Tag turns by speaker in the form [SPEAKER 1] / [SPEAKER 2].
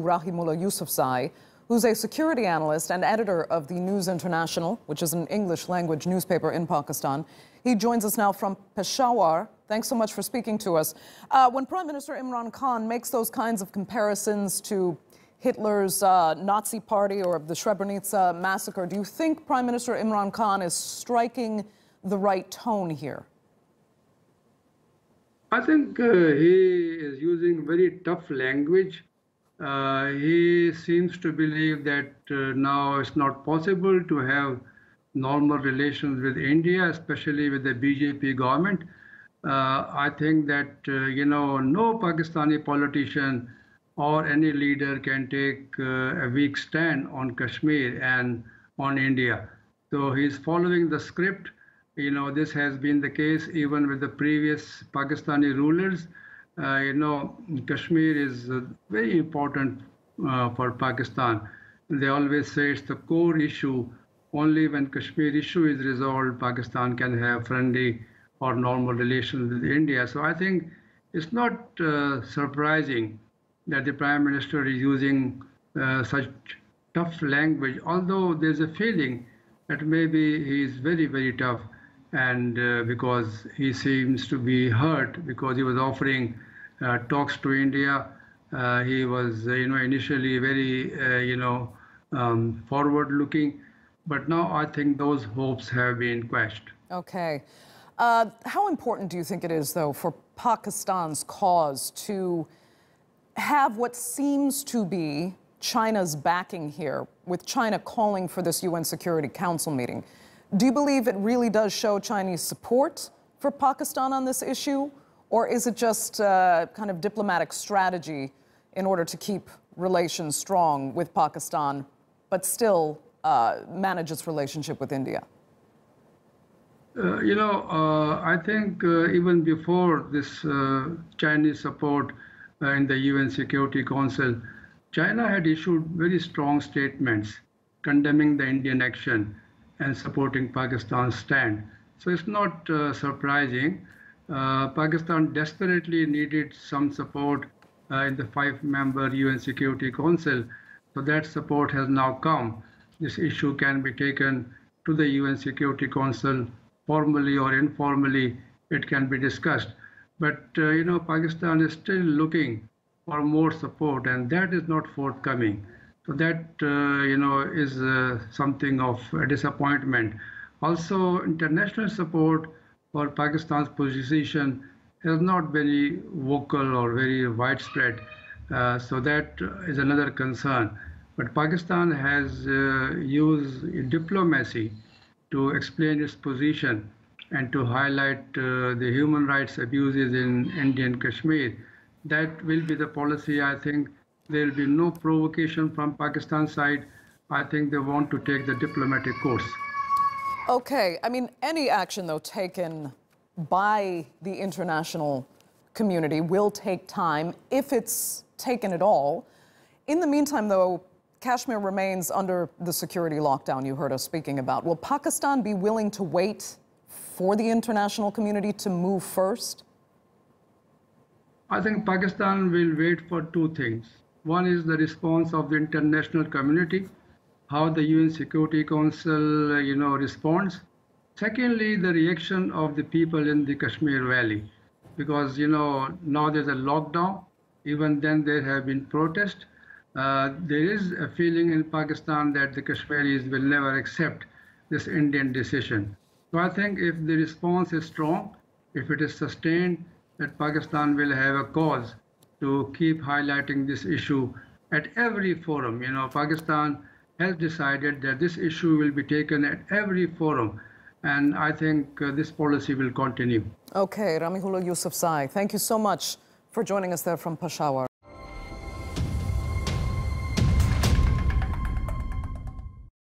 [SPEAKER 1] Rahimullah Yusufzai, who's a security analyst and editor of the News International, which is an English-language newspaper in Pakistan. He joins us now from Peshawar. Thanks so much for speaking to us. When Prime Minister Imran Khan makes those kinds of comparisons to Hitler's Nazi party or the Srebrenica massacre, do you think Prime Minister Imran Khan is striking the right tone here?
[SPEAKER 2] I think he is using very tough language. He seems to believe that now it's not possible to have normal relations with India, especially with the BJP government. I think that, no Pakistani politician or any leader can take a weak stand on Kashmir and on India. So he's following the script. This has been the case even with the previous Pakistani rulers. Kashmir is very important for Pakistan. They always say it's the core issue. Only when Kashmir issue is resolved, Pakistan can have friendly or normal relations with India. So I think it's not surprising that the Prime Minister is using such tough language, although there's a feeling that maybe he is very, very tough, and because he seems to be hurt because he was offering talks to India. He was, initially very, forward-looking, but now I think those hopes have been quashed.
[SPEAKER 1] Okay. How important do you think it is, though, for Pakistan's cause to have what seems to be China's backing here, with China calling for this UN Security Council meeting? Do you believe it really does show Chinese support for Pakistan on this issue, or is it just kind of diplomatic strategy in order to keep relations strong with Pakistan, but still manage its relationship with India?
[SPEAKER 2] I think even before this Chinese support in the UN Security Council, China had issued very strong statements condemning the Indian action and supporting Pakistan's stand. So it's not surprising. Pakistan desperately needed some support in the 5-member UN Security Council. So that support has now come. This issue can be taken to the UN Security Council formally or informally. It can be discussed. But, Pakistan is still looking for more support, and that is not forthcoming. So that, is something of a disappointment. Also, international support for Pakistan's position has not been very vocal or very widespread. So that is another concern. But Pakistan has used diplomacy to explain its position and to highlight the human rights abuses in Indian Kashmir. That will be the policy. I think there will be no provocation from Pakistan's side. I think they want to take the diplomatic course.
[SPEAKER 1] Okay. I mean, any action, though, taken by the international community will take time, if it's taken at all. In the meantime, though, Kashmir remains under the security lockdown you heard us speaking about. Will Pakistan be willing to wait for the international community to move first?
[SPEAKER 2] I think Pakistan will wait for two things. One is the response of the international community, how the UN Security Council, responds. Secondly, the reaction of the people in the Kashmir Valley, because, now there's a lockdown. Even then there have been protests. There is a feeling in Pakistan that the Kashmiris will never accept this Indian decision. So I think if the response is strong, if it is sustained, that Pakistan will have a cause to keep highlighting this issue at every forum. Pakistan has decided that this issue will be taken at every forum. And I think this policy will continue.
[SPEAKER 1] Okay, Rahimullah Yusufzai, thank you so much for joining us there from Peshawar.